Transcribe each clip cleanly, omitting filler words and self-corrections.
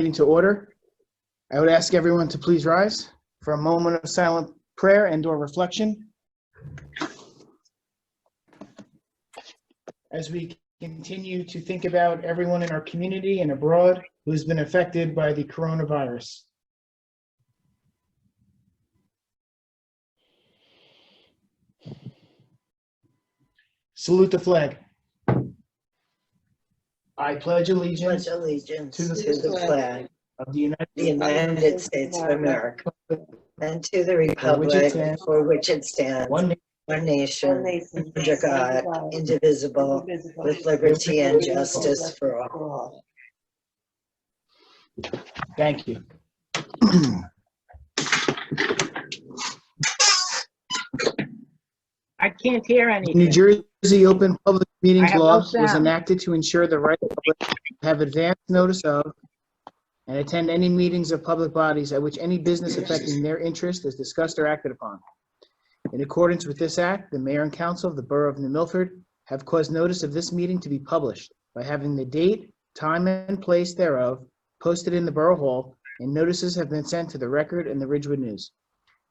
meeting to order. I would ask everyone to please rise for a moment of silent prayer and/or reflection as we continue to think about everyone in our community and abroad who has been affected by the coronavirus. Salute the flag. I pledge allegiance To the the flag of the United States of America and to the for which it republic stands, for which it stands, one one nation, under God, indivisible, with liberty and justice for all. Thank you. I can't hear anything. New Jersey Open Public Meetings I have Law no was sound. enacted to ensure the right of the public to have advance notice of and attend any meetings of public bodies at which any business affecting their interest is discussed or acted upon. In accordance with this act, the mayor and council of the borough of New Milford have caused notice of this meeting to be published by having the date, time, and place thereof posted in the borough hall, and notices have been sent to the Record and the Ridgewood News.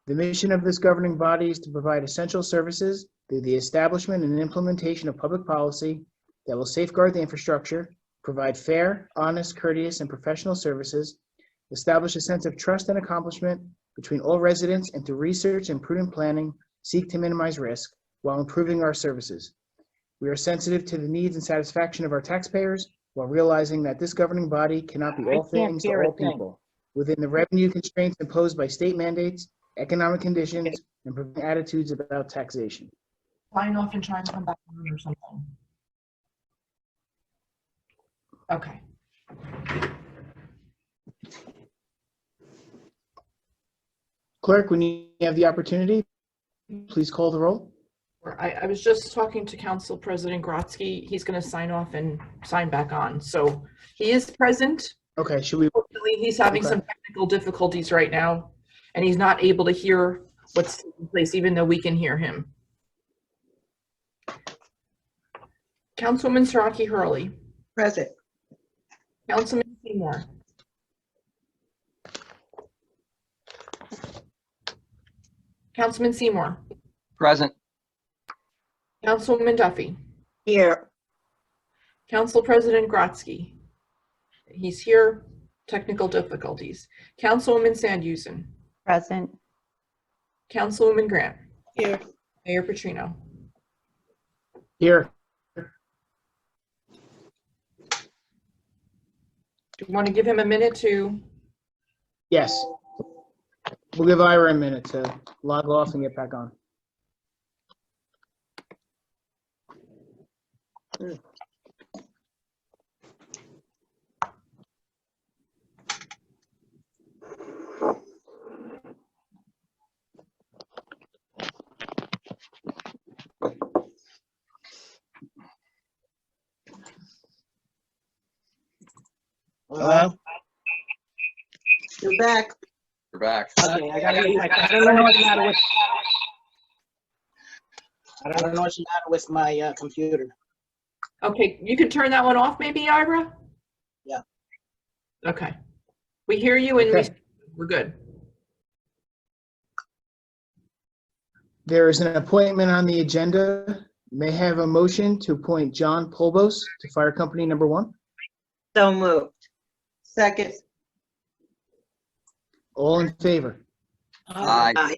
The mission of this governing body is to provide essential services through the establishment and implementation of public policy that will safeguard the infrastructure, provide fair, honest, courteous, and professional services, establish a sense of trust and accomplishment between all residents, and through research and prudent planning, seek to minimize risk while improving our services. We are sensitive to the needs and satisfaction of our taxpayers while realizing that this governing body cannot be all things to all people. Within the revenue constraints imposed by state mandates, economic conditions, and prevailing attitudes about taxation. Sign off and try and come back on or something. Okay. Clerk, when you have the opportunity, please call the roll. I was just talking to Council President Grotzky. He's going to sign off and sign back on. So he is present. Okay, should we? Hopefully he's having some technical difficulties right now, and he's not able to hear what's taking place, even though we can hear him. Councilwoman Saraki Hurley. Present. Councilman Seymour. Councilman Seymour. Present. Councilwoman Duffy. Here. Council President Grotzky. He's here. Technical difficulties. Councilwoman Sandhusen. Present. Councilwoman Grant. Here. Mayor Petrino. Here. Do you want to give him a minute to? Yes. We'll give Ira a minute to log off and get back on. Hello? You're back. You're back. Okay, I don't know what's the matter with. I don't know what's the matter with my computer. Okay, you can turn that one off maybe, Ira? Yeah. Okay. We hear you and Okay. we're good. There is an appointment on the agenda. May I have a motion to appoint John Polbos to Fire Company Number 1. So moved. Second. All in favor? Aye.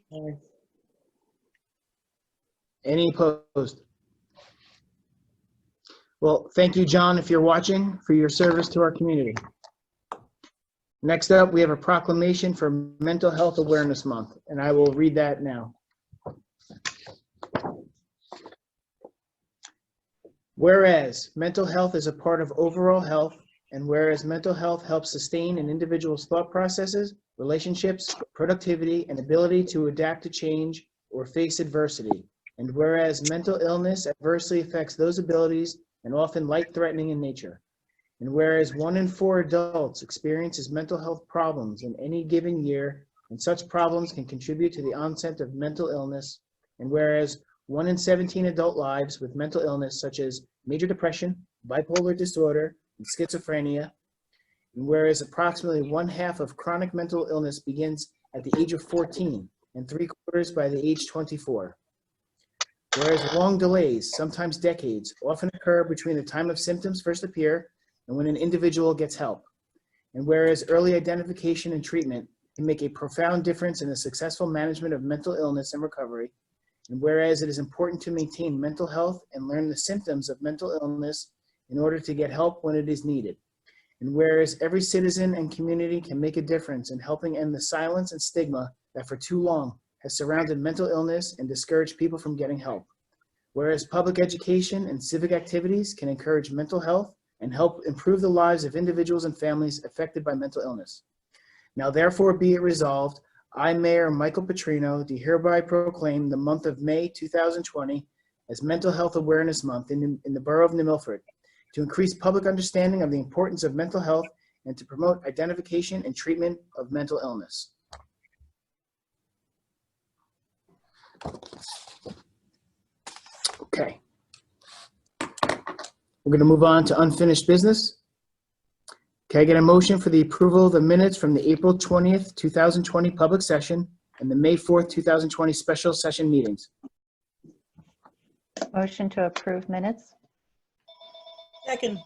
Any opposed? Well, thank you, John, if you're watching, for your service to our community. Next up, we have a proclamation for Mental Health Awareness Month, and I will read that now. Whereas mental health is a part of overall health, and whereas mental health helps sustain an individual's thought processes, relationships, productivity, and ability to adapt to change or face adversity, and whereas mental illness adversely affects those abilities and often life-threatening in nature, and whereas 1 in 4 adults experiences mental health problems in any given year, and such problems can contribute to the onset of mental illness, and whereas 1 in 17 adult lives with mental illness such as major depression, bipolar disorder, and schizophrenia, And whereas approximately 1/2 of chronic mental illness begins at the age of 14 and 3/4 by the age 24. Whereas long delays, sometimes decades, often occur between the time of symptoms first appear and when an individual gets help. And whereas early identification and treatment can make a profound difference in the successful management of mental illness and recovery. And whereas it is important to maintain mental health and learn the symptoms of mental illness in order to get help when it is needed. And whereas every citizen and community can make a difference in helping end the silence and stigma that for too long has surrounded mental illness and discouraged people from getting help. Whereas public education and civic activities can encourage mental health and help improve the lives of individuals and families affected by mental illness. Now therefore be it resolved, I, Mayor Michael Petrino, do hereby proclaim the month of May 2020 as Mental Health Awareness Month in the Borough of New Milford, to increase public understanding of the importance of mental health and to promote identification and treatment of mental illness. Okay. We're going to move on to unfinished business. Can I get a motion for the approval of the minutes from the April 20th, 2020 public session and the May 4th, 2020 special session meetings? Motion to approve minutes? Second.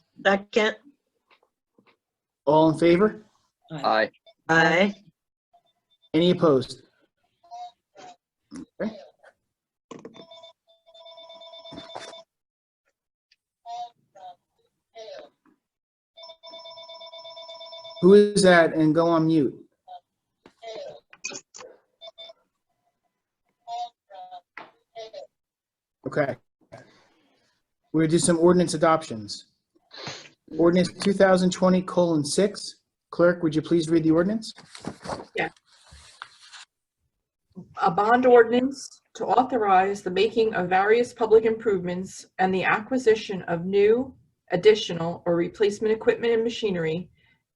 All in favor? Aye. Aye. Any opposed? Okay. Who is that? And go on mute. Okay. We're gonna do some ordinance adoptions. Ordinance 2020:6. Clerk, would you please read the ordinance? A bond ordinance to authorize the making of various public improvements and the acquisition of new, additional, or replacement equipment and machinery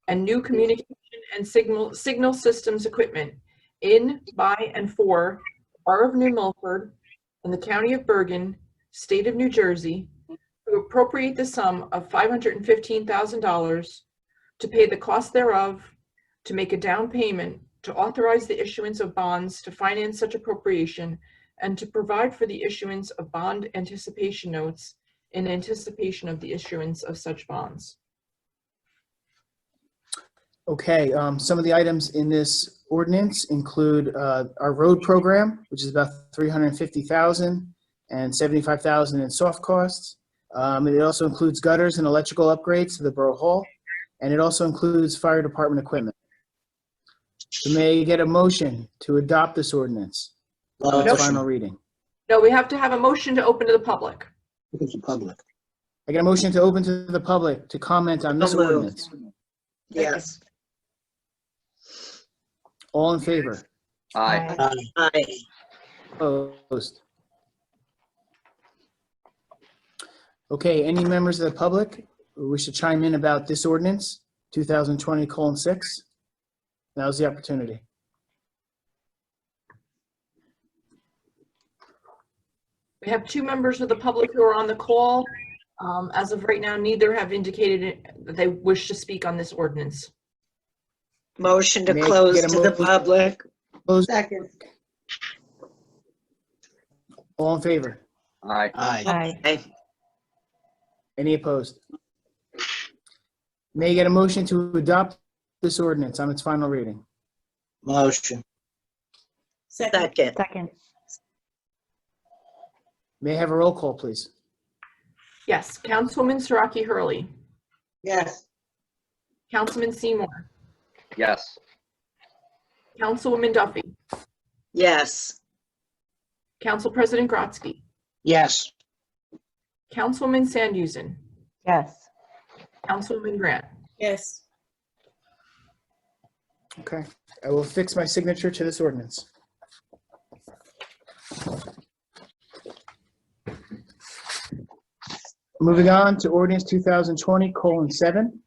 and new communication and signal systems equipment in, by, and for the Borough of New Milford and the County of Bergen, State of New Jersey, to appropriate the sum of $515,000 to pay the cost thereof, to make a down payment, to authorize the issuance of bonds to finance such appropriation, and to provide for the issuance of bond anticipation notes in anticipation of the issuance of such bonds. Okay, some of the items in this ordinance include our road program, which is about $350,000 and $75,000 in soft costs. It also includes gutters and electrical upgrades to the Borough Hall, and it also includes fire department equipment. So may I get a motion to adopt this ordinance on its final reading? No, we have to have a motion to open to the public. It's public. I get a motion to open to the public to comment on this So moved. ordinance. Yes. All in favor? Aye. Aye. Opposed? Okay, any members of the public who wish to chime in about this ordinance, 2020:6? Now's the opportunity. We have two members of the public who are on the call. As of right now, neither have indicated that they wish to speak on this ordinance. Motion to May I close get a to the motion? public. Opposed? Second. All in favor? Aye. Aye. Aye. Any opposed? May I get a motion to adopt this ordinance on its final reading? Motion. Second. Second. May I have a roll call, please? Yes, Councilwoman Siraki Hurley, Yes. Councilman Seymour, Yes. Councilwoman Duffy, Yes. Council President Grotzky, Yes. Councilwoman Sandhusen, Yes. Councilwoman Grant. Yes. Okay, I will fix my signature to this ordinance. Moving on to ordinance 2020:7.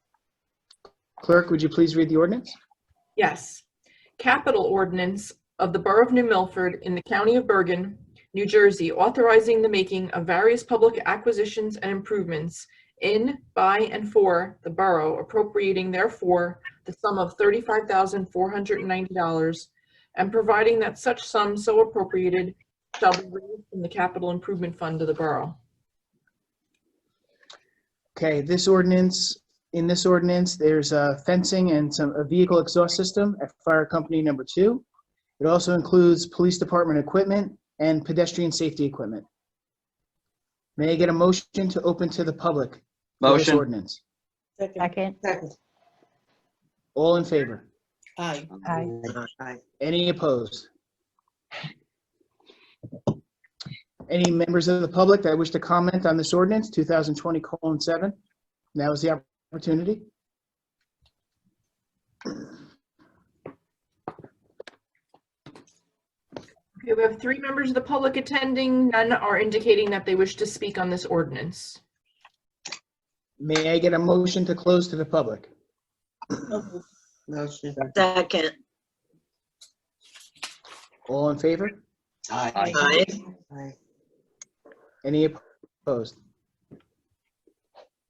Clerk, would you please read the ordinance? Yes. Capital ordinance of the Borough of New Milford in the County of Bergen, New Jersey, authorizing the making of various public acquisitions and improvements in, by, and for the borough, appropriating therefore the sum of $35,490, and providing that such sum so appropriated shall be raised from the capital improvement fund of the borough. Okay, in this ordinance, there's fencing and a vehicle exhaust system at Fire Company number 2. It also includes police department equipment and pedestrian safety equipment. May I get a motion to open to the public for this Motion. ordinance? Second. All in favor? Aye. Aye. Any opposed? Any members of the public that wish to comment on this ordinance, 2020:7? Now is the opportunity. Okay, we have 3 members of the public attending. None are indicating that they wish to speak on this ordinance. May I get a motion to close to the public? Second. All in favor? Aye. Aye. Any opposed?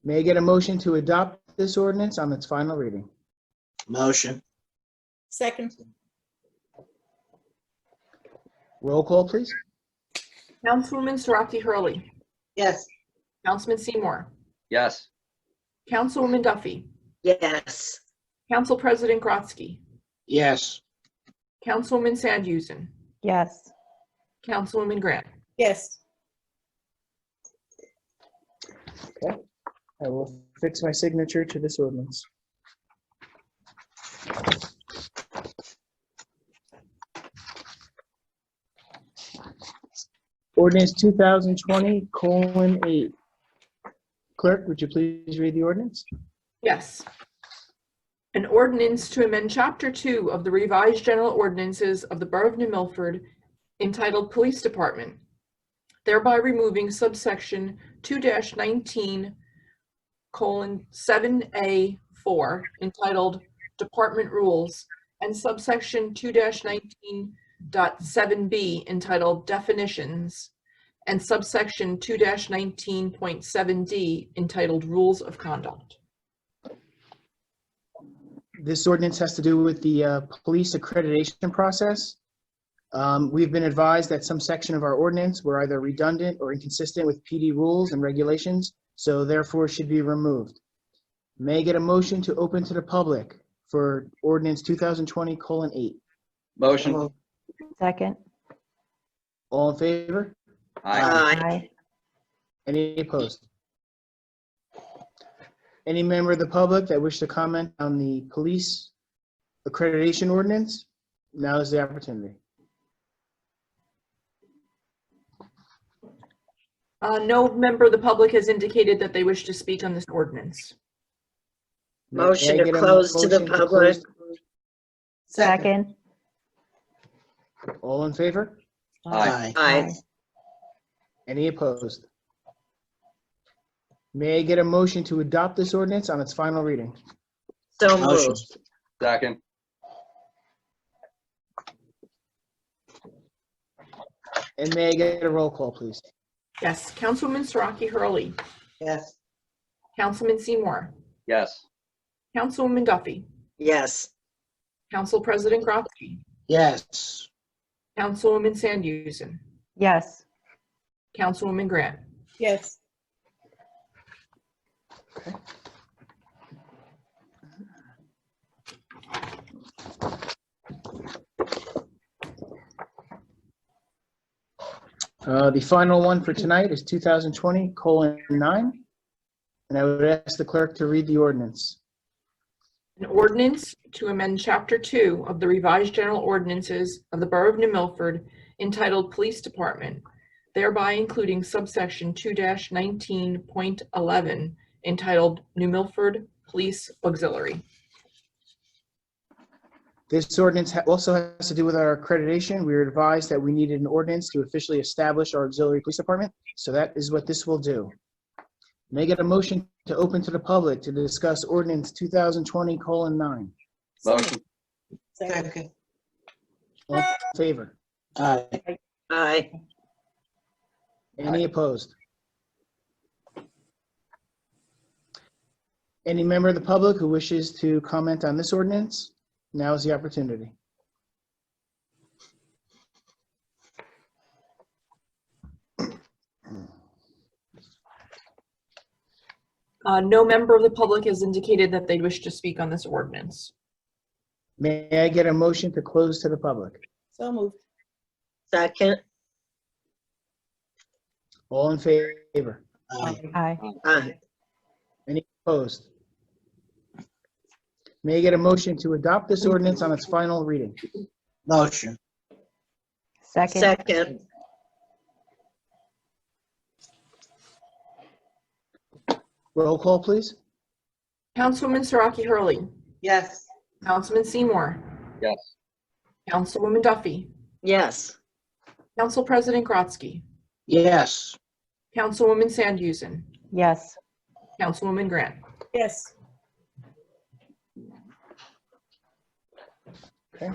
May I get a motion to adopt this ordinance on its final reading? Motion. Second. Roll call, please. Councilwoman Saraki Hurley. Yes. Councilman Seymour. Yes. Councilwoman Duffy. Yes. Council President Grotzky. Yes. Councilwoman Sandhusen. Yes. Councilwoman Grant. Yes. I will fix my signature to this ordinance. Ordinance 2020:8. Clerk, would you please read the ordinance? Yes. An ordinance to amend Chapter 2 of the revised general ordinances of the Borough of New Milford entitled Police Department, thereby removing subsection 2-19:7A4 entitled Department Rules and subsection 2-19.7B entitled Definitions and subsection 2-19.7D entitled Rules of Conduct. This ordinance has to do with the police accreditation process. We've been advised that some section of our ordinance were either redundant or inconsistent with PD rules and regulations, so therefore should be removed. May I get a motion to open to the public for ordinance 2020:8? Motion. Second. All in favor? Aye. Aye. Any opposed? Any member of the public that wish to comment on the police accreditation ordinance? Now is the opportunity. No member of the public has indicated that they wish to speak on this ordinance. May I Motion to get a close to the motion public. Second. All in favor? Aye. Aye. Any opposed? May I get a motion to adopt this ordinance on its final reading? So Motion. moved. Second. And may I get a roll call, please? Yes, Councilwoman Saraki Hurley. Yes. Councilman Seymour. Yes. Councilwoman Duffy. Yes. Council President Grotzky. Yes. Councilwoman Sandhusen. Yes. Councilwoman Grant. Yes. The final one for tonight is 2020:9. And I would ask the clerk to read the ordinance. An ordinance to amend Chapter 2 of the revised general ordinances of the Borough of New Milford entitled Police Department, thereby including subsection 2-19.11 entitled New Milford Police Auxiliary. This ordinance also has to do with our accreditation. We were advised that we needed an ordinance to officially establish our auxiliary police department. So that is what this will do. May I get a motion to open to the public to discuss ordinance 2020:9? Motion. Second. All in favor? Aye. Aye. Any opposed? Any member of the public who wishes to comment on this ordinance, now is the opportunity. No member of the public has indicated that they wish to speak on this ordinance. May I get a motion to close to the public? So moved. Second. All in favor? Aye. Aye. Aye. Any opposed? May I get a motion to adopt this ordinance on its final reading? Motion. Second. Second. Roll call, please. Councilwoman Siraki Hurley. Yes. Councilman Seymour. Yes. Councilwoman Duffy. Yes. Council President Grotzky. Yes. Councilwoman Sandhusen. Yes. Councilwoman Grant. Yes. Okay.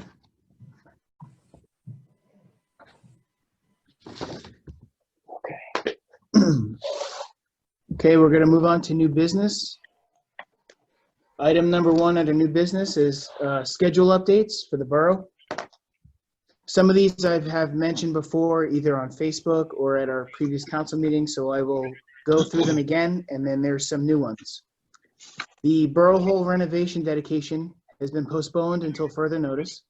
Okay, we're going to move on to new business. Item number 1 under new business is schedule updates for the borough. Some of these I have mentioned before, either on Facebook or at our previous council meeting, so I will go through them again, and then there's some new ones. The Borough Hall renovation dedication has been postponed until further notice.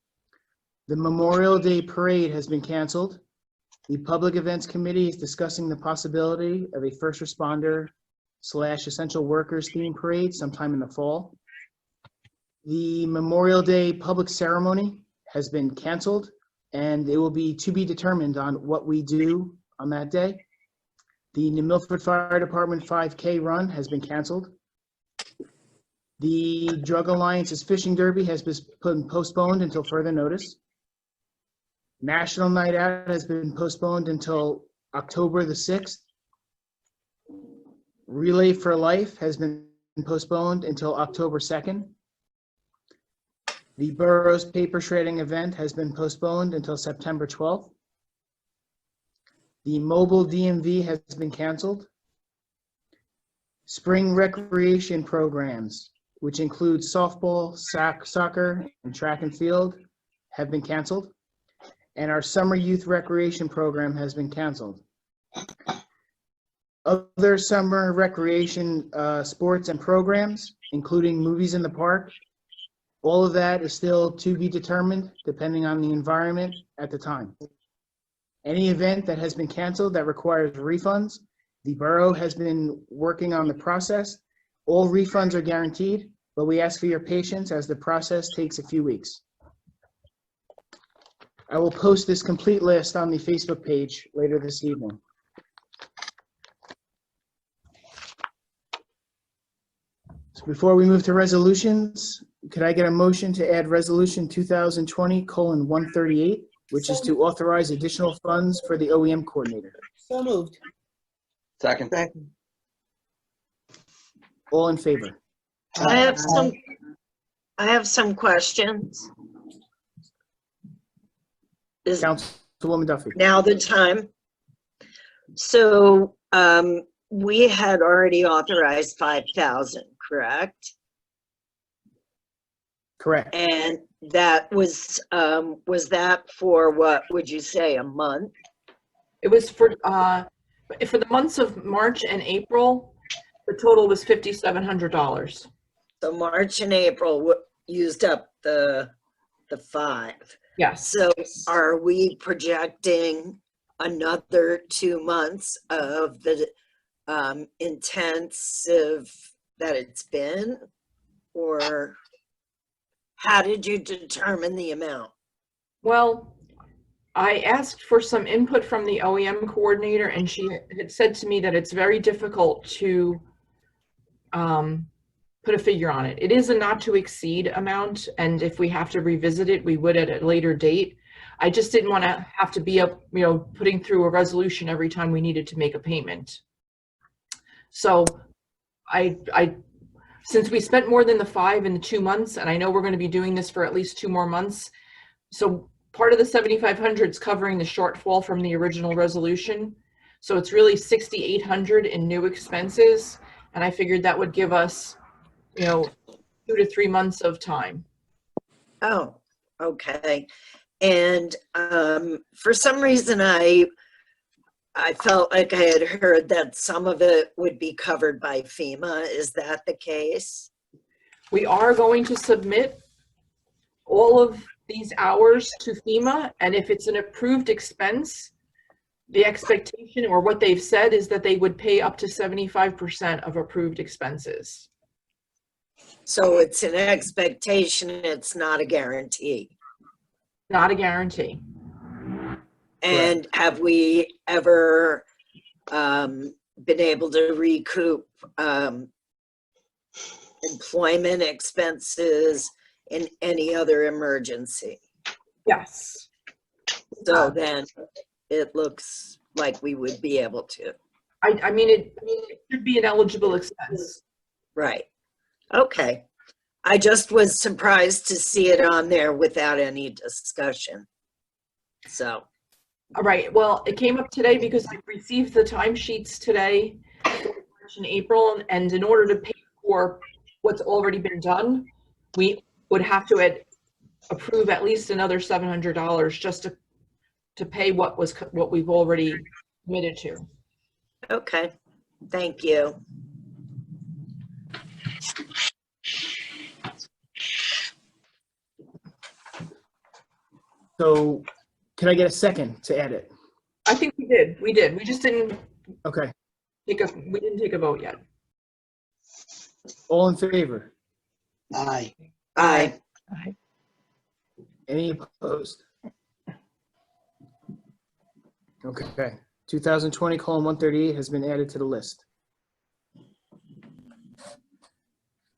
The Memorial Day Parade has been canceled. The Public Events Committee is discussing the possibility of a first responder / essential workers themed parade sometime in the fall. The Memorial Day public ceremony has been canceled, and it will be to be determined on what we do on that day. The New Milford Fire Department 5K run has been canceled. The Drug Alliance's Fishing Derby has been postponed until further notice. National Night Out has been postponed until October the 6th. Relay for Life has been postponed until October 2nd. The borough's paper shredding event has been postponed until September 12th. The mobile DMV has been canceled. Spring recreation programs, which include softball, soccer, and track and field, have been canceled. And our summer youth recreation program has been canceled. Other summer recreation sports and programs, including movies in the park, all of that is still to be determined depending on the environment at the time. Any event that has been canceled that requires refunds, the borough has been working on the process. All refunds are guaranteed, but we ask for your patience as the process takes a few weeks. I will post this complete list on the Facebook page later this evening. So before we move to resolutions, could I get a motion to add resolution 2020:138, which is to authorize additional funds for the OEM coordinator? So moved. Second. Second. All in favor? I have some questions. Is Councilwoman Duffy. now the time? So, we had already authorized 5,000, correct? Correct. And that was that for what would you say, a month? It was for the months of March and April, the total was $5,700. So March and April used up the 5. Yes. So are we projecting another 2 months of the intensive that it's been? Or how did you determine the amount? Well, I asked for some input from the OEM coordinator, and she had said to me that it's very difficult to put a figure on it. It is a not to exceed amount, and if we have to revisit it, we would at a later date. I just didn't want to have to be putting through a resolution every time we needed to make a payment. So since we spent more than the 5 in the 2 months, and I know we're going to be doing this for at least 2 more months, so part of the 7,500 is covering the shortfall from the original resolution. So it's really 6,800 in new expenses, and I figured that would give us 2 to 3 months of time. Oh, okay. And for some reason, I felt like I had heard that some of it would be covered by FEMA. Is that the case? We are going to submit all of these hours to FEMA, and if it's an approved expense, the expectation or what they've said is that they would pay up to 75% of approved expenses. So it's an expectation, it's not a guarantee. Not a guarantee. And have we ever been able to recoup employment expenses in any other emergency? Yes. So then it looks like we would be able to. I mean, it should be an eligible expense. Right. Okay. I just was surprised to see it on there without any discussion. So. All right. Well, it came up today because I received the timesheets today for March and April, and in order to pay for what's already been done, we would have to approve at least another $700 just to pay what we've already committed to. Okay. Thank you. So can I get a second to edit? I think we did. We did. We just didn't Okay. we didn't take a vote yet. All in favor? Aye. Aye. Any opposed? Okay. 2020:138 has been added to the list.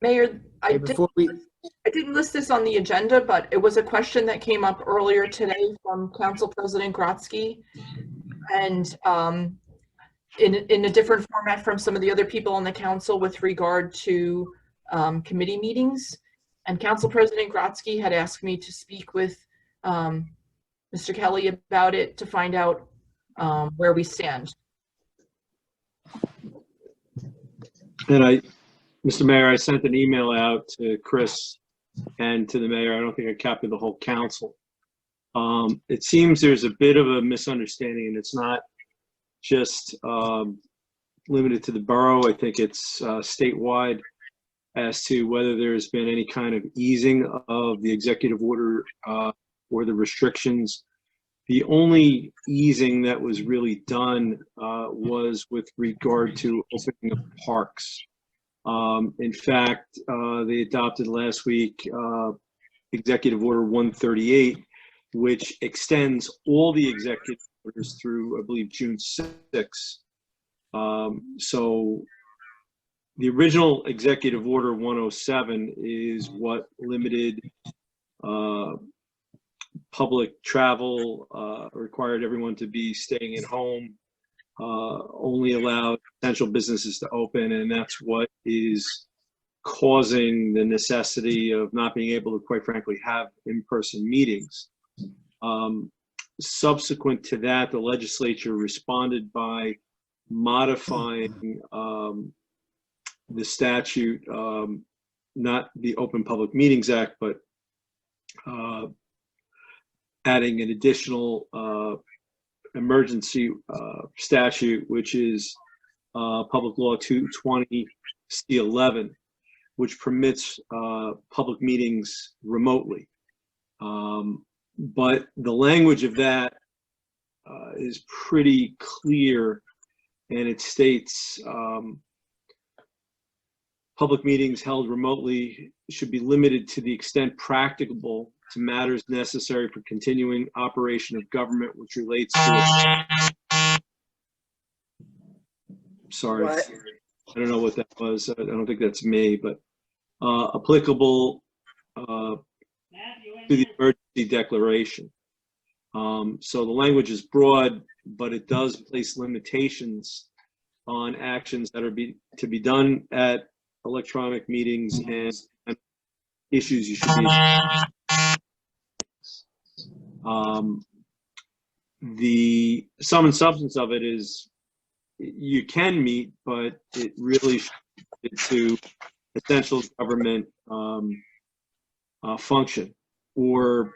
Mayor, Okay, before we, I didn't list this on the agenda, but it was a question that came up earlier today from Council President Grotzky, and in a different format from some of the other people on the council with regard to committee meetings. And Council President Grotzky had asked me to speak with Mr. Kelly about it to find out where we stand. And Mr. Mayor, I sent an email out to Chris and to the mayor. I don't think I copied the whole council. It seems there's a bit of a misunderstanding, and it's not just limited to the borough. I think it's statewide as to whether there's been any kind of easing of the executive order or the restrictions. The only easing that was really done was with regard to opening up parks. In fact, they adopted last week Executive Order 138, which extends all the executive orders through, I believe, June 6th. So the original Executive Order 107 is what limited public travel, required everyone to be staying at home, only allowed essential businesses to open, and that's what is causing the necessity of not being able to, quite frankly, have in-person meetings. Subsequent to that, the legislature responded by modifying the statute, not the Open Public Meetings Act, but adding an additional emergency statute, which is Public Law 220 C11, which permits public meetings remotely. But the language of that is pretty clear, and it states public meetings held remotely should be limited to the extent practicable to matters necessary for continuing operation of government, which relates to sorry, What? I don't know what that was. I don't think that's me, but applicable to the emergency declaration. So the language is broad, but it does place limitations on actions that are to be done at electronic meetings and issues you should be. The sum and substance of it is you can meet, but it really should be to essential government function, or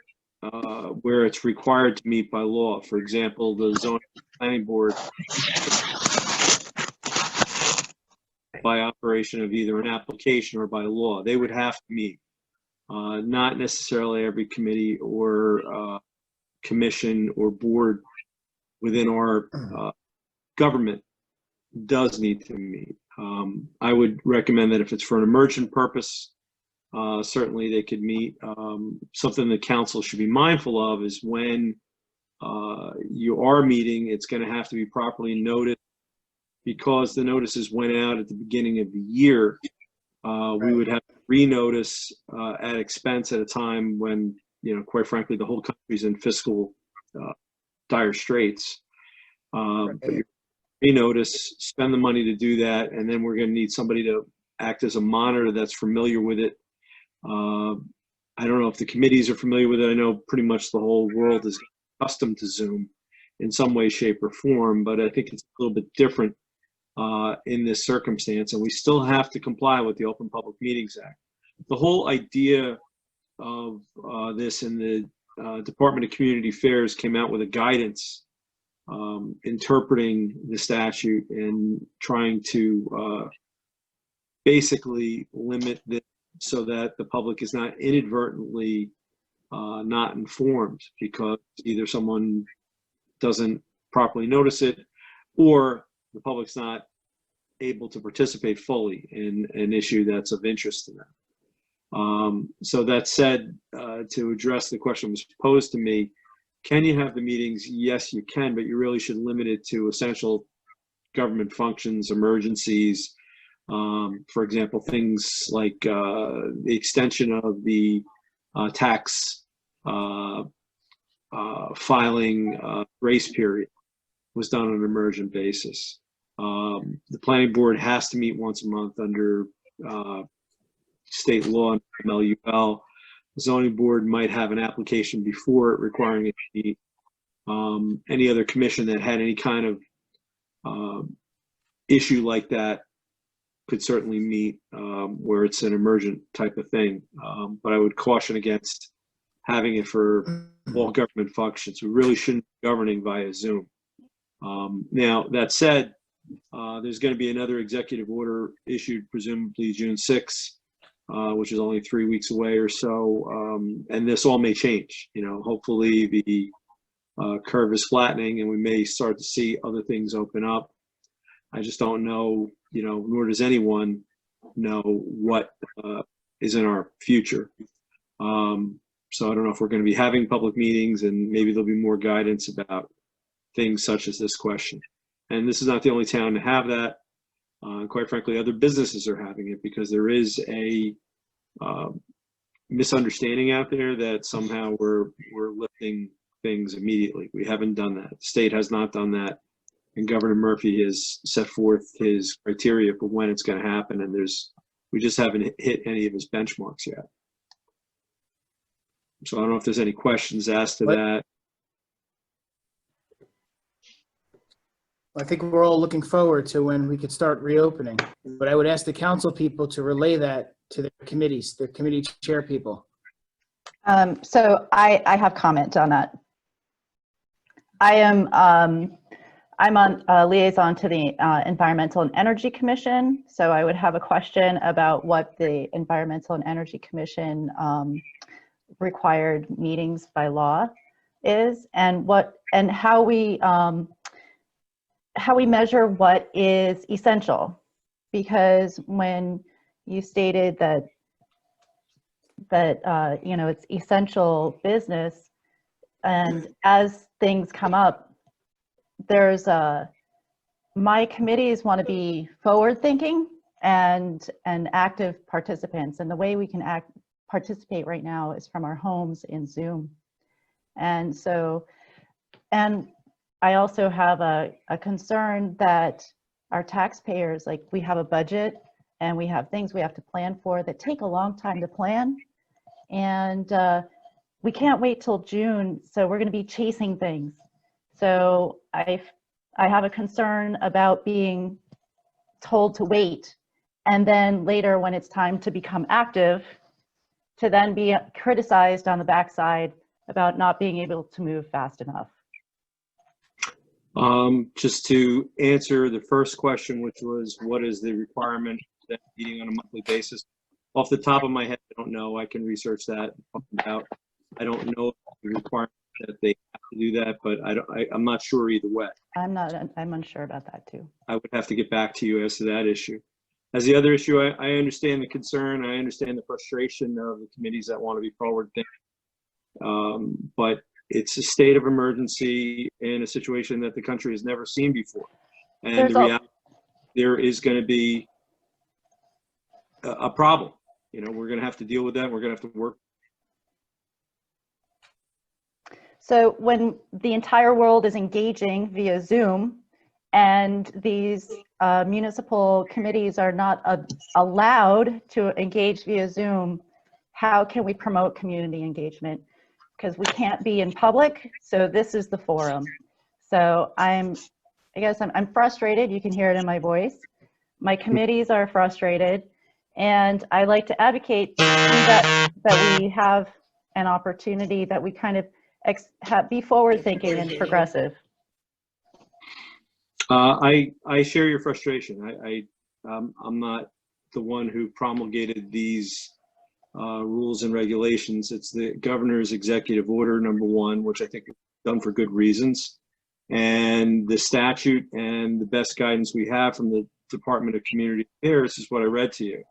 where it's required to meet by law. For example, the zoning planning board, by operation of either an application or by law, they would have to meet. Not necessarily every committee or commission or board within our government does need to meet. I would recommend that if it's for an emergent purpose, certainly they could meet. Something the council should be mindful of is when you are meeting, it's going to have to be properly noticed, because the notices went out at the beginning of the year. We would have to renotice at expense at a time when, quite frankly, the whole country's in fiscal dire straits. But you renotice, spend the money to do that, and then we're going to need somebody to act as a monitor that's familiar with it. I don't know if the committees are familiar with it. I know pretty much the whole world is accustomed to Zoom in some way, shape, or form, but I think it's a little bit different in this circumstance, and we still have to comply with the Open Public Meetings Act. The whole idea of this, in the Department of Community Affairs came out with a guidance interpreting the statute and trying to basically limit this so that the public is not inadvertently not informed, because either someone doesn't properly notice it, or the public's not able to participate fully in an issue that's of interest to them. So that said, to address the question that was posed to me, can you have the meetings? Yes, you can, but you really should limit it to essential government functions, emergencies. For example, things like the extension of the tax filing grace period was done on an emergent basis. The planning board has to meet once a month under state law and MLUL. The zoning board might have an application before it requiring it to meet. Any other commission that had any kind of issue like that could certainly meet where it's an emergent type of thing. But I would caution against having it for all government functions. We really shouldn't be governing via Zoom. Now, that said, there's going to be another executive order issued, presumably June 6th, which is only 3 weeks away or so. And this all may change. Hopefully the curve is flattening and we may start to see other things open up. I just don't know, nor does anyone know what is in our future. So I don't know if we're going to be having public meetings, and maybe there'll be more guidance about things such as this question. And this is not the only town to have that. Quite frankly, other businesses are having it, because there is a misunderstanding out there that somehow we're lifting things immediately. We haven't done that. The state has not done that. And Governor Murphy has set forth his criteria for when it's going to happen, and we just haven't hit any of his benchmarks yet. So I don't know if there's any questions asked to that. I think we're all looking forward to when we could start reopening, but I would ask the council people to relay that to their committees, their committee chair people. So I have comment on that. I'm on liaison to the Environmental and Energy Commission. So I would have a question about what the Environmental and Energy Commission required meetings by law is, and how we measure what is essential. Because when you stated that it's essential business, and as things come up, there's my committees want to be forward thinking and active participants, and the way we can participate right now is from our homes in Zoom. And so, and I also have a concern that our taxpayers, like, we have a budget and we have things we have to plan for that take a long time to plan, and we can't wait till June, so we're going to be chasing things. So I have a concern about being told to wait And then later, when it's time to become active, to then be criticized on the backside about not being able to move fast enough. Just to answer the first question, which was, what is the requirement for that meeting on a monthly basis? Off the top of my head, I don't know. I can research that and find out. I don't know the requirement that they have to do that, but I'm not sure either way. I'm unsure about that too. I would have to get back to you as to that issue. As the other issue, I understand the concern. I understand the frustration of the committees that want to be forward thinking. But it's a state of emergency in a situation that the country has never seen before. And the reality, there is going to be a problem. You know, we're going to have to deal with that. We're going to have to work. So when the entire world is engaging via Zoom and these municipal committees are not allowed to engage via Zoom, how can we promote community engagement? Because we can't be in public, so this is the forum. So I guess I'm frustrated. You can hear it in my voice. My committees are frustrated, and I like to advocate that we have an opportunity, that we kind of be forward-thinking and progressive. I share your frustration. I'm not the one who promulgated these rules and regulations. It's the governor's executive order #1, which I think is done for good reasons. And the statute and the best guidance we have from the Department of Community Affairs is what I read to you.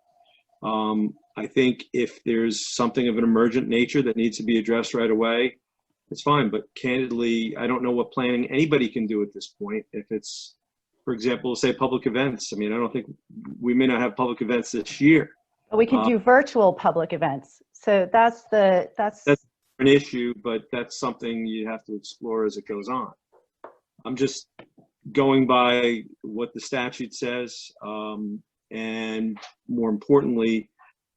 I think if there's something of an emergent nature that needs to be addressed right away, it's fine. But candidly, I don't know what planning anybody can do at this point. If it's, for example, say public events. I mean, I don't think we may not have public events this year. But we can do virtual public events. So that's an issue, but that's something you have to explore as it goes on. I'm just going by what the statute says, and more importantly,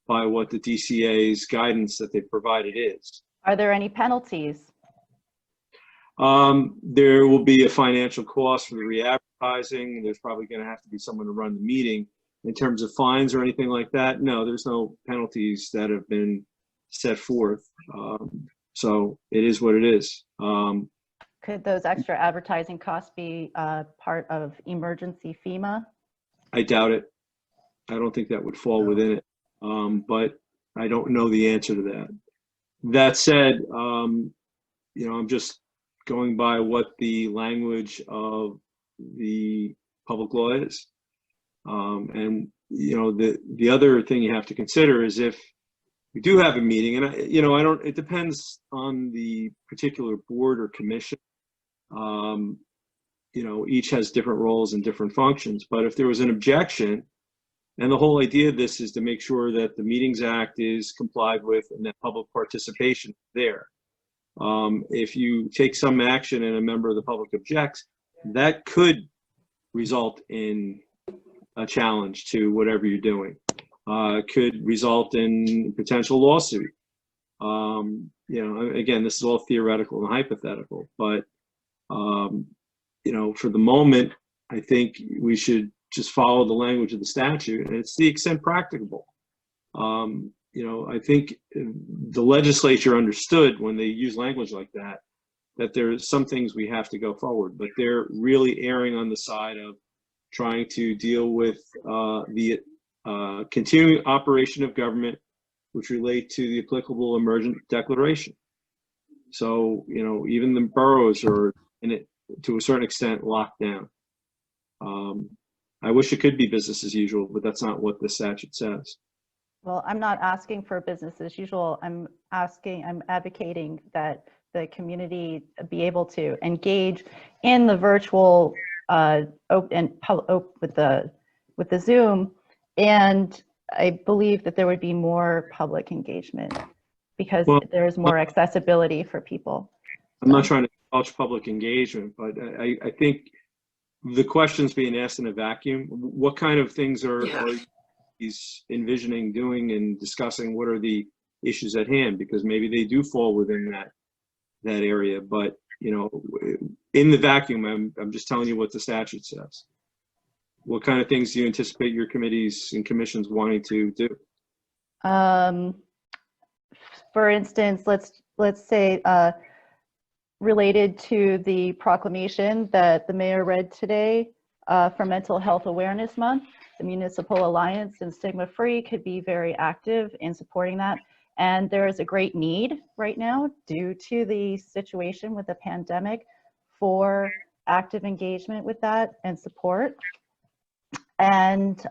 by what the DCA's guidance that they've provided is. Are there any penalties? There will be a financial cost for the re-advertising. There's probably going to have to be someone to run the meeting. In terms of fines or anything like that, no, there's no penalties that have been set forth. So it is what it is. Could those extra advertising costs be part of emergency FEMA? I doubt it. I don't think that would fall within it. But I don't know the answer to that. That said, you know, I'm just going by what the language of the public law is. And, you know, the other thing you have to consider is if we do have a meeting, and, it depends on the particular board or commission. You know, each has different roles and different functions. But if there was an objection, and the whole idea of this is to make sure that the Meetings Act is complied with and that public participation is there. If you take some action and a member of the public objects, that could result in a challenge to whatever you're doing. Could result in potential lawsuit. You know, again, this is all theoretical and hypothetical, but you know, for the moment, I think we should just follow the language of the statute, and it's the extent practicable. You know, I think the legislature understood when they use language like that, that there's some things we have to go forward, but they're really erring on the side of trying to deal with the continuing operation of government, which relate to the applicable emergent declaration. So, you know, even the boroughs are in it to a certain extent locked down. I wish it could be business as usual, but that's not what the statute says. Well, I'm not asking for business as usual. I'm advocating that the community be able to engage in the virtual with the Zoom, and I believe that there would be more public engagement because there's more accessibility for people. I'm not trying to couch public engagement, but I think the question's being asked in a vacuum. What kind of things are he's envisioning doing and discussing? What are the issues at hand? Because maybe they do fall within that area, but you know, in the vacuum, I'm just telling you what the statute says. what kind of things do you anticipate your committees and commissions wanting to do? For instance, let's say related to the proclamation that the mayor read today for Mental Health Awareness Month, the Municipal Alliance and Stigma Free could be very active in supporting that. And there is a great need right now due to the situation with the pandemic for active engagement with that and support. And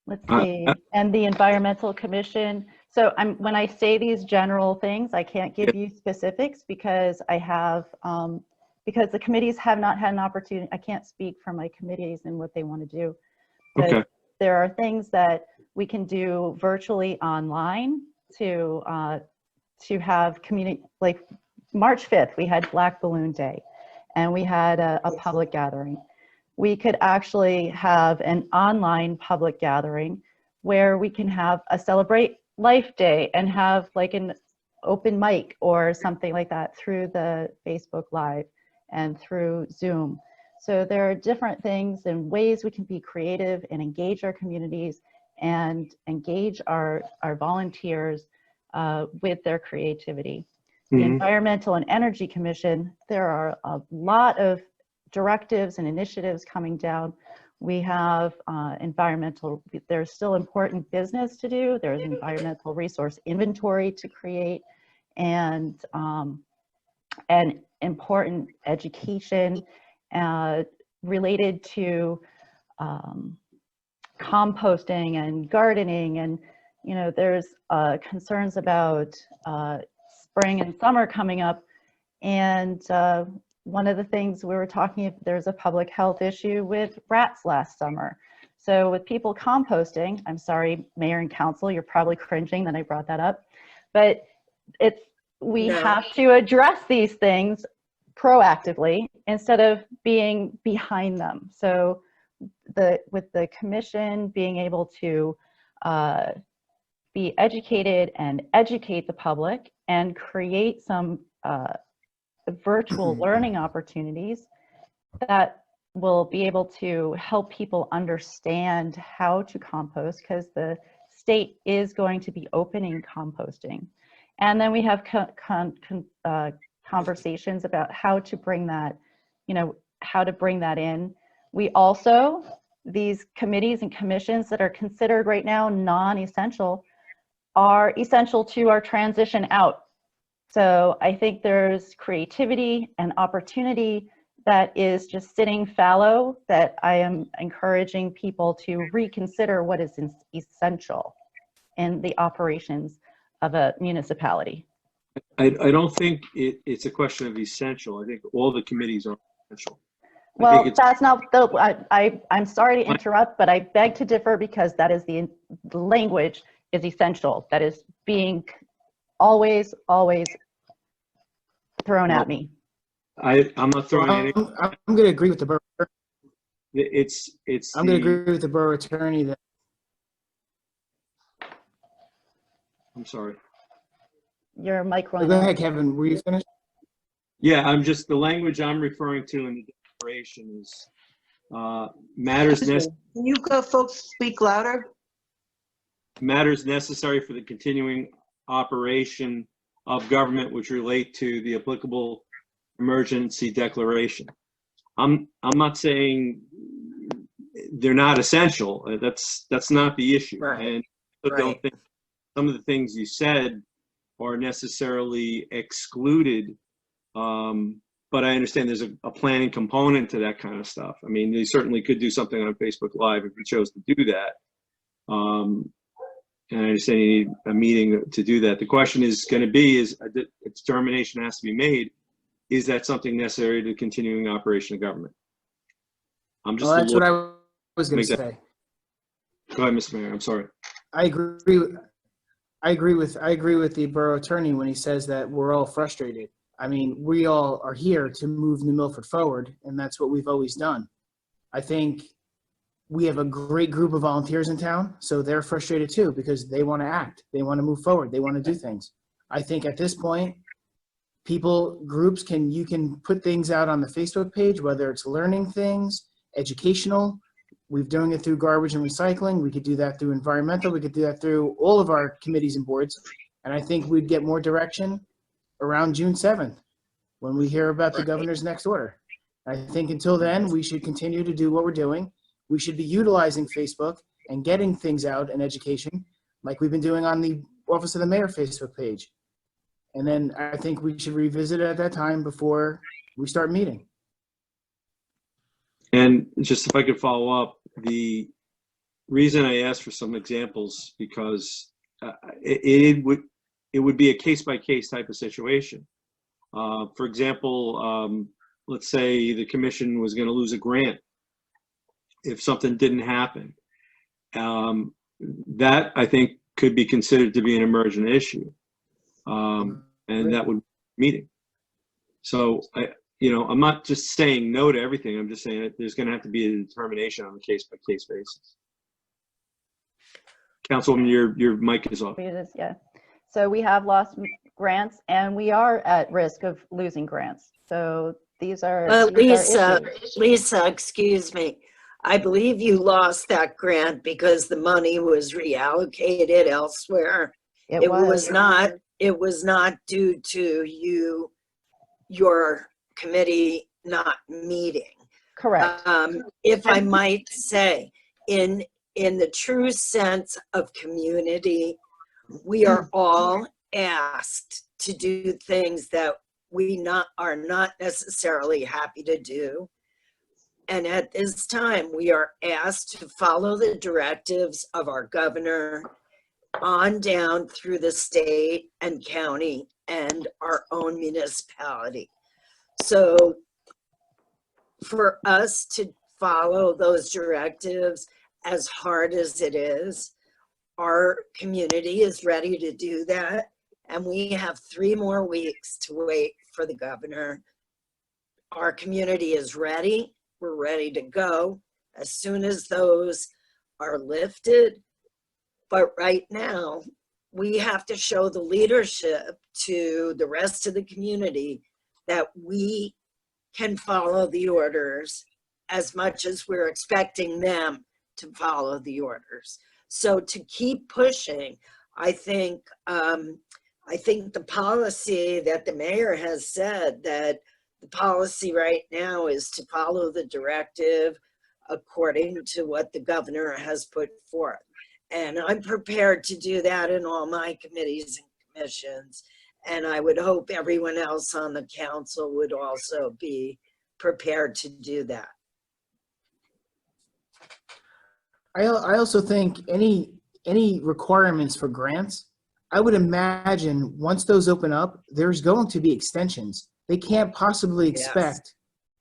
let's see, and the Environmental Commission. So when I say these general things, I can't give you specifics because I have, because the committees have not had an opportunity. I can't speak for my committees and what they want to do. But Okay. there are things that we can do virtually online to have community, like March 5th, we had Black Balloon Day and we had a public gathering. We could actually have an online public gathering where we can have a Celebrate Life Day and have like an open mic or something like that through the Facebook Live and through Zoom. So there are different things and ways we can be creative and engage our communities and engage our volunteers with their creativity. The Environmental and Energy Commission, there are a lot of directives and initiatives coming down. We have environmental, there's still important business to do. There's environmental resource inventory to create and important education related to composting and gardening. And, you know, there's concerns about spring and summer coming up. And one of the things we were talking, there's a public health issue with rats last summer. So with people composting, I'm sorry, Mayor and Council, you're probably cringing that I brought that up, but we have to address these things proactively instead of being behind them. So with the commission being able to be educated and educate the public and create some virtual learning opportunities that will be able to help people understand how to compost, because the state is going to be opening composting. And then we have conversations about how to bring that, you know, how to bring that in. We also, these committees and commissions that are considered right now non-essential are essential to our transition out. So I think there's creativity and opportunity that is just sitting fallow that I am encouraging people to reconsider what is essential in the operations of a municipality. I don't think it's a question of essential. I think all the committees are essential. Well, that's not, I'm sorry to interrupt, but I beg to differ because that is the language is essential. That is being always thrown at me. I'm not throwing any. I'm going to agree with the borough. I'm going to agree with the borough attorney that. I'm sorry. Your mic went Go out. ahead, Kevin. Were you finished? Yeah, the language I'm referring to in the declaration is matters necessary. Can you folks speak louder? Matters necessary for the continuing operation of government which relate to the applicable emergency declaration. I'm not saying they're not essential. That's not the issue. Right. And I don't think some of the things you said are necessarily excluded. But I understand there's a planning component to that kind of stuff. I mean, they certainly could do something on Facebook Live if you chose to do that. And I understand you need a meeting to do that. The question is going to be, is a determination has to be made. Is that something necessary to the continuing operation of government? I'm just. Well, that's what I was going to say. Go ahead, Mr. Mayor. I'm sorry. I agree with the borough attorney when he says that we're all frustrated. I mean, we all are here to move New Milford forward, and that's what we've always done. I think we have a great group of volunteers in town, so they're frustrated too because they want to act, they want to move forward, they want to do things. I think at this point, groups you can put things out on the Facebook page, whether it's learning things, educational. We're doing it through garbage and recycling. We could do that through environmental. We could do that through all of our committees and boards. And I think we'd get more direction around June 7th when we hear about the governor's next order. I think until then, we should continue to do what we're doing. We should be utilizing Facebook and getting things out in education like we've been doing on the Office of the Mayor Facebook page. And then I think we should revisit it at that time before we start meeting. And just if I could follow up, the reason I asked for some examples because it would be a case-by-case type of situation. For example, let's say the commission was going to lose a grant if something didn't happen. That I think could be considered to be an emergent issue, and that would be meeting. So I'm not just saying no to everything. I'm just saying that there's going to have to be a determination on a case-by-case basis. Councilwoman, your mic is off. Yeah. So we have lost grants and we are at risk of losing grants. So these are, Lisa, issues. Lisa, excuse me. I believe you lost that grant because the money was reallocated elsewhere. It was not due to your committee not meeting. Correct. If I might say, in the true sense of community, we are all asked to do things that we are not necessarily happy to do. And at this time, we are asked to follow the directives of our governor on down through the state and county and our own municipality. So for us to follow those directives, as hard as it is, our community is ready to do that. And we have 3 more weeks to wait for the governor. Our community is ready. We're ready to go as soon as those are lifted. But right now, we have to show the leadership to the rest of the community that we can follow the orders as much as we're expecting them to follow the orders. So to keep pushing, I think the policy that the mayor has said that the policy right now is to follow the directive according to what the governor has put forth. And I'm prepared to do that in all my committees and commissions. And I would hope everyone else on the council would also be prepared to do that. I also think any requirements for grants, I would imagine once those open up, there's going to be extensions. They can't possibly expect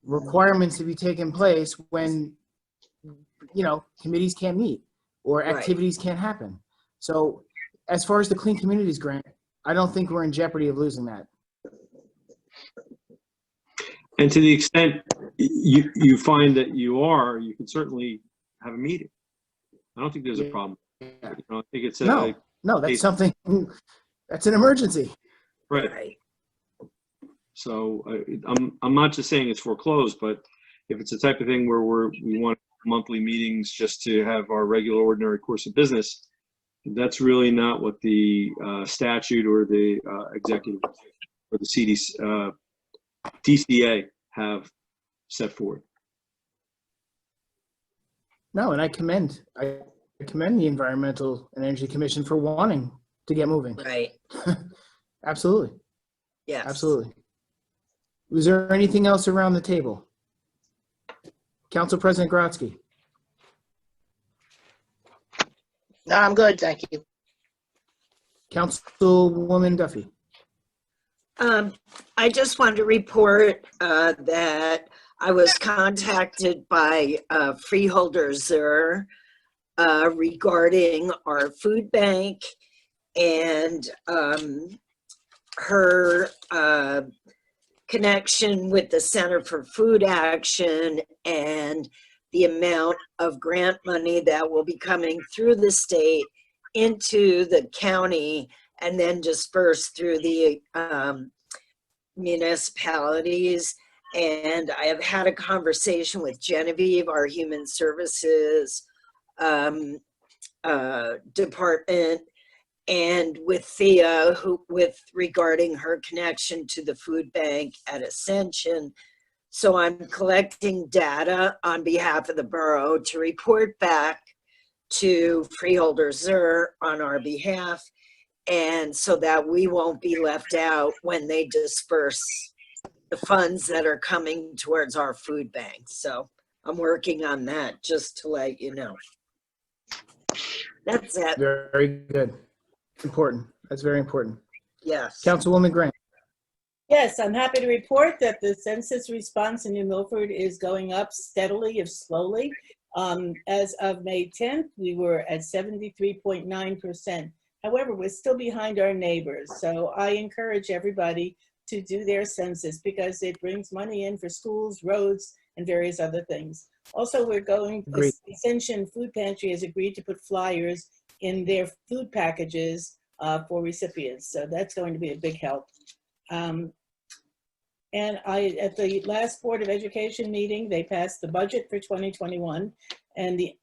requirements to be taking place when, committees can't meet or activities can't happen. So as far as the Clean Communities grant, I don't think we're in jeopardy of losing that. And to the extent you find that you can certainly have a meeting. I don't think there's a problem. I think it's no, that's something, that's an emergency. Right. So I'm not just saying it's foreclosed, but if it's the type of thing where we want monthly meetings just to have our regular ordinary course of business, that's really not what the statute or the executive or the DCA have set forward. No, and I commend the Environmental and Energy Commission for wanting to get moving. Right. Absolutely. Yes. Absolutely. Was there anything else around the table? Council President Grotsky. No, I'm good, thank you. Councilwoman Duffy. I just wanted to report that I was contacted by Freeholder Zur regarding our food bank and her connection with the Center for Food Action and the amount of grant money that will be coming through the state into the county and then dispersed through the municipalities. And I have had a conversation with Genevieve, our Human Services department, and with Thea, regarding her connection to the food bank at Ascension. So I'm collecting data on behalf of the borough to report back to Freeholder Zur on our behalf, and so that we won't be left out when they disperse the funds that are coming towards our food bank. So I'm working on that, just to let you know. That's it. Very good. Important. That's very important. Yes. Councilwoman Grant. Yes, I'm happy to report that the census response in New Milford is going up steadily, if slowly. As of May 10th, we were at 73.9%. However, we're still behind our neighbors. So I encourage everybody to do their census because it brings money in for schools, roads, and various other things. Also, we're going, Agreed. Ascension Food Pantry has agreed to put flyers in their food packages for recipients. So that's going to be a big help. And at the last Board of Education meeting, they passed the budget for 2021, and the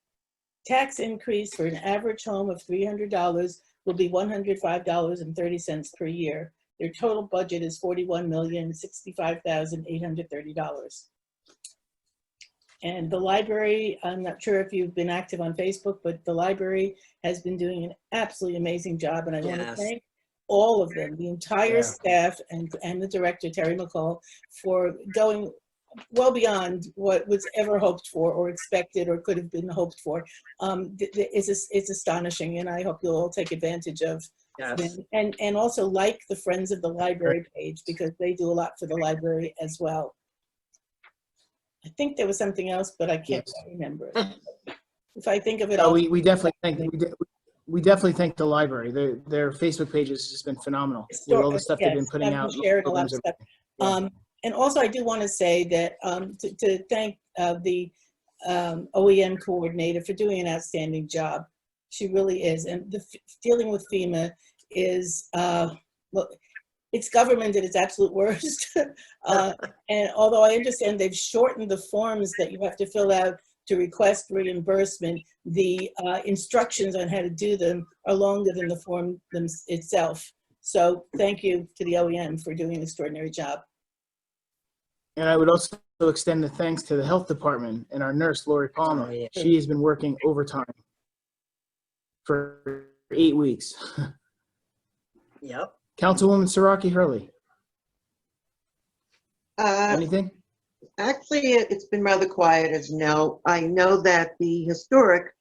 tax increase for an average home of $300 will be $105.30 per year. Their total budget is $41,065,830. And the library, I'm not sure if you've been active on Facebook, but the library has been doing an absolutely amazing job, and I want to thank all of them, the entire staff and the director, Terry McCall, for going well beyond what was ever hoped for or expected or could have been hoped for. It's astonishing, and I hope you'll all take advantage of them. And also like the Friends of the Library page, because they do a lot for the library as well. I think there was something else, but I can't remember. If I think of it all. We definitely thank the library. Their Facebook page has just been phenomenal with all the stuff they've been putting out. Shared a lot of stuff. And also, I do want to say that to thank the OEM coordinator for doing an outstanding job. She really is. And dealing with FEMA is, well, it's government at its absolute worst. And although I understand they've shortened the forms that you have to fill out to request reimbursement, the instructions on how to do them are longer than the form itself. So thank you to the OEM for doing an extraordinary job. And I would also extend the thanks to the health department and our nurse, Lori Palmer. She has been working overtime for 8 weeks. Yep. Councilwoman Siraki Hurley. Anything? Actually, it's been rather quiet, as you know. I know that the Historic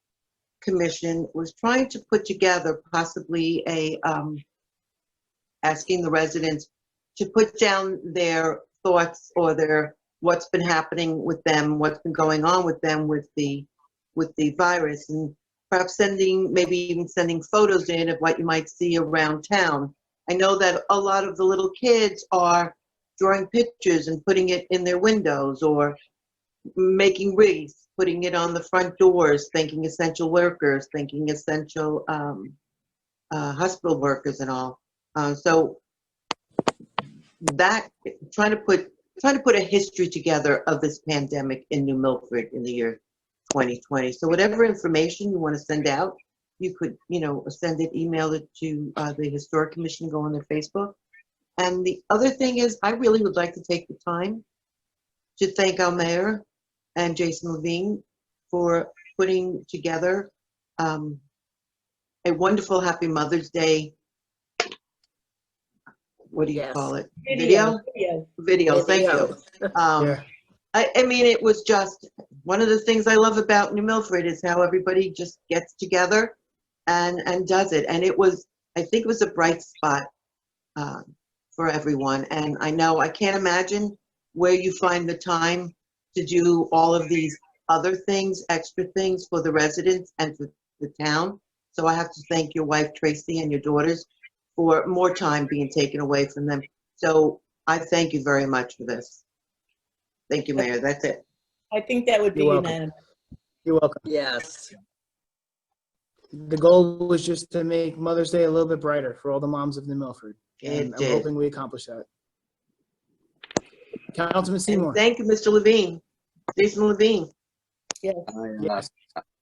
Commission was trying to put together possibly asking the residents to put down their thoughts or what's been happening with them, what's been going on with them with the virus, and perhaps maybe even sending photos in of what you might see around town. I know that a lot of the little kids are drawing pictures and putting it in their windows, or making wreaths, putting it on the front doors, thanking essential workers, thanking essential hospital workers and all. So that trying to put a history together of this pandemic in New Milford in the year 2020. So whatever information you want to send out, you could, send it, email it to the Historic Commission, go on their Facebook. And the other thing is, I really would like to take the time to thank our mayor and Jason Levine for putting together a wonderful Happy Mother's Day. What do you call it? Video. Thank you. I mean, it was just one of the things I love about New Milford is how everybody just gets together and does it. And I think it was a bright spot for everyone. And I can't imagine where you find the time to do all of these other things, extra things for the residents and for the town. So I have to thank your wife, Tracy, and your daughters for more time being taken away from them. So I thank you very much for this. Thank you, Mayor. That's it. I think that would be unanimous. You're welcome. Yes. The goal was just to make Mother's Day a little bit brighter for all the moms of New Milford. And I'm hoping we accomplish that. Councilman And Seymour. thank you, Mr. Levine, Jason Levine. Yes.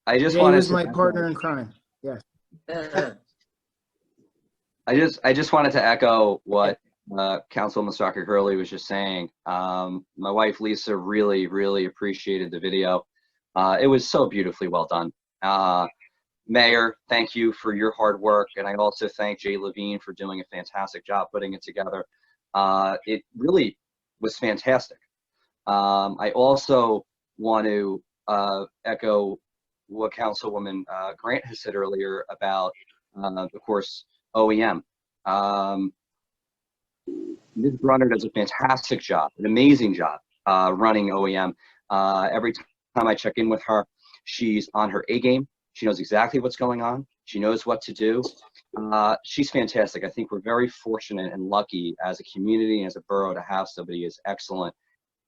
I just Jay wanted was to my partner in crime. Yes. I just wanted to echo what Councilman Straka Hurley was just saying. My wife Lisa really appreciated the video. It was so beautifully well done. Mayor, thank you for your hard work, and I also thank Jay Levine for doing a fantastic job putting it together. It really was fantastic. I also want to echo what Councilwoman Grant has said earlier about, of course, OEM. Ms. Brunner does a fantastic job, an amazing job running OEM. Every time I check in with her, she's on her A game. She knows exactly what's going on. She knows what to do. She's fantastic. I think we're very fortunate and lucky as a community and as a borough to have somebody as excellent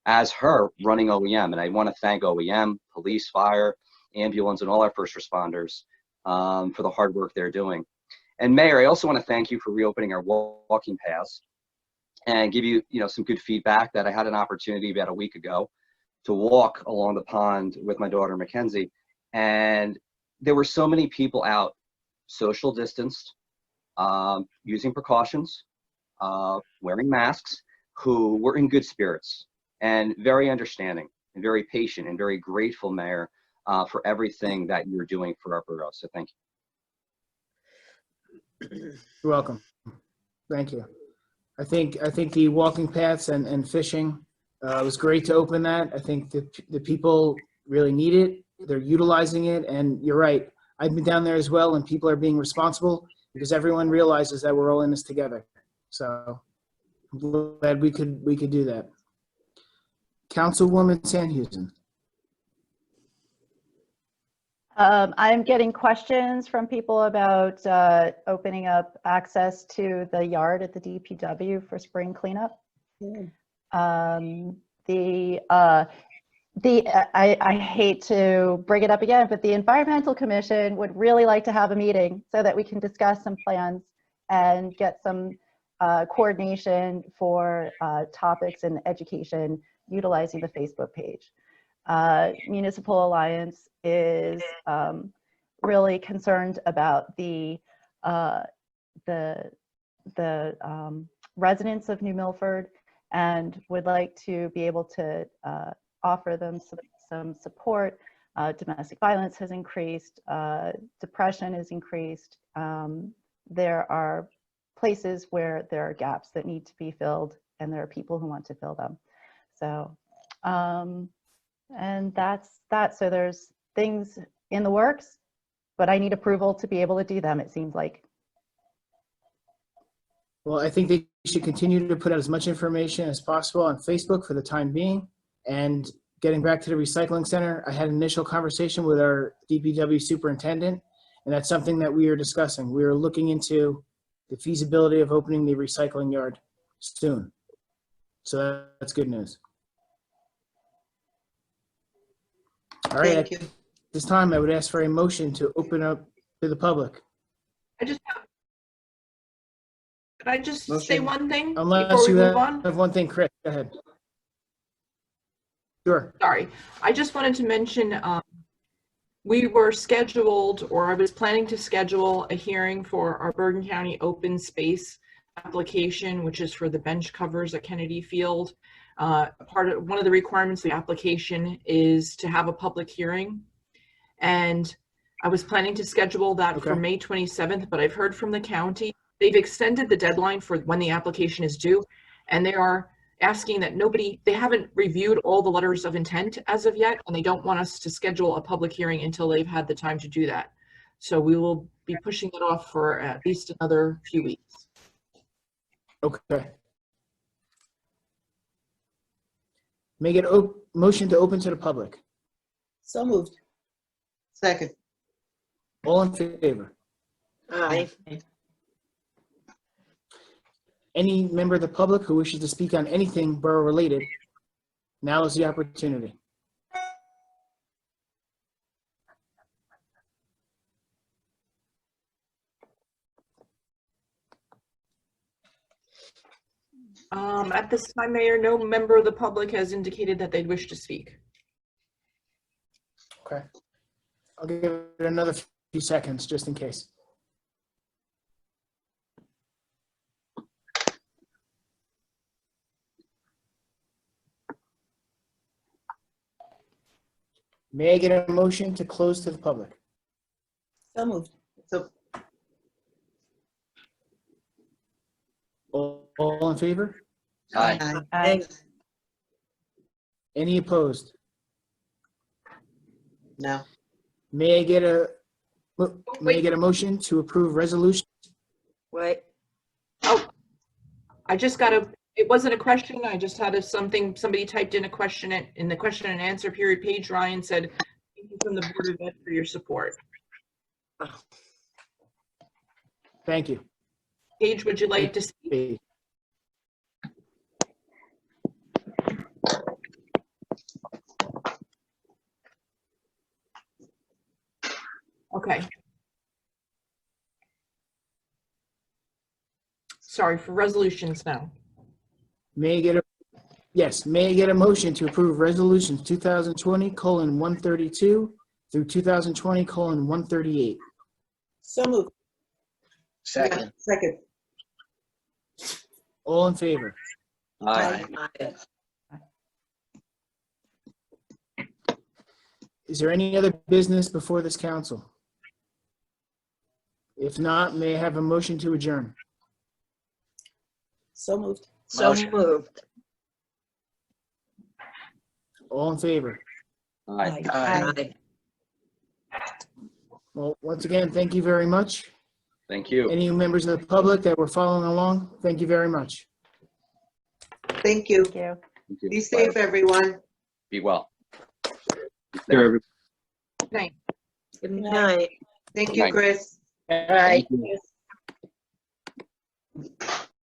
as her running OEM. And I want to thank OEM, police, fire, ambulance, and all our first responders for the hard work they're doing. And Mayor, I also want to thank you for reopening our walking paths and give you, some good feedback that I had an opportunity about a week ago to walk along the pond with my daughter Mackenzie, and there were so many people out, social distanced, using precautions, wearing masks, who were in good spirits and very understanding and very patient and very grateful, Mayor, for everything that you're doing for our borough. So thank you. You're welcome. Thank you. I think the walking paths and fishing was great to open that. I think the people really need it. They're utilizing it, and you're right. I've been down there as well, and people are being responsible because everyone realizes that we're all in this together. So I'm glad we could do that. Councilwoman Sandhusen. I'm getting questions from people about opening up access to the yard at the DPW for spring cleanup. I hate to bring it up again, but the Environmental Commission would really like to have a meeting so that we can discuss some plans and get some coordination for topics in education utilizing the Facebook page. Municipal Alliance is really concerned about the residents of New Milford and would like to be able to offer them some support. Domestic violence has increased, depression has increased. There are places where there are gaps that need to be filled, and there are people who want to fill them. So, and that's that. So there's things in the works, but I need approval to be able to do them, it seems like. Well, I think they should continue to put out as much information as possible on Facebook for the time being. And getting back to the recycling center, I had an initial conversation with our DPW superintendent, and that's something that we are discussing. We are looking into the feasibility of opening the recycling yard soon. So that's good news. All right, Thank you. at this time, I would ask for a motion to open up to the public. Can I just say one thing before Unless we you move on? have one thing, Chris, go ahead. Sure. Sorry, I just wanted to mention we were scheduled, or I was planning to schedule a hearing for our Bergen County open space application, which is for the bench covers at Kennedy Field. One of the requirements of the application is to have a public hearing, and I was planning to schedule that for May 27th, but I've heard from the county they've extended the deadline for when the application is due, and they are asking that they haven't reviewed all the letters of intent as of yet, and they don't want us to schedule a public hearing until they've had the time to do that. So we will be pushing it off for at least another few weeks. Okay. Make it motion to open to the public. So moved. Second. All in favor? Aye. Any member of the public who wishes to speak on anything borough related, now is the opportunity. At this time, Mayor, no member of the public has indicated that they'd wish to speak. Okay. I'll give it another few seconds just in case. May I get a motion to close to the public? So moved. So, All in favor? Aye. Thanks. Any opposed? no. May I get a motion to approve resolution? Wait, Oh, I just got it wasn't a question. I just had somebody typed in a question in the question and answer period page. Ryan said, thank you from the Board of Ed for your support. Thank you. Paige, would you like to speak? Okay. Sorry, for resolutions now. May I get a motion to approve resolutions 2020:132 through 2020:138? So moved. Second. Second. All in favor? Aye. aye. Is there any other business before this council? If not, may I have a motion to adjourn? So moved. So Motion. moved. All in favor? Aye. Aye. Well, once again, thank you very much. Thank you. Any members of the public that were following along, thank you very much. Thank you. Thank you. Thank you. Be safe, everyone. Be well. There, everybody. Good night. Good night. Thank you, Night. Chris. Aye. Yes.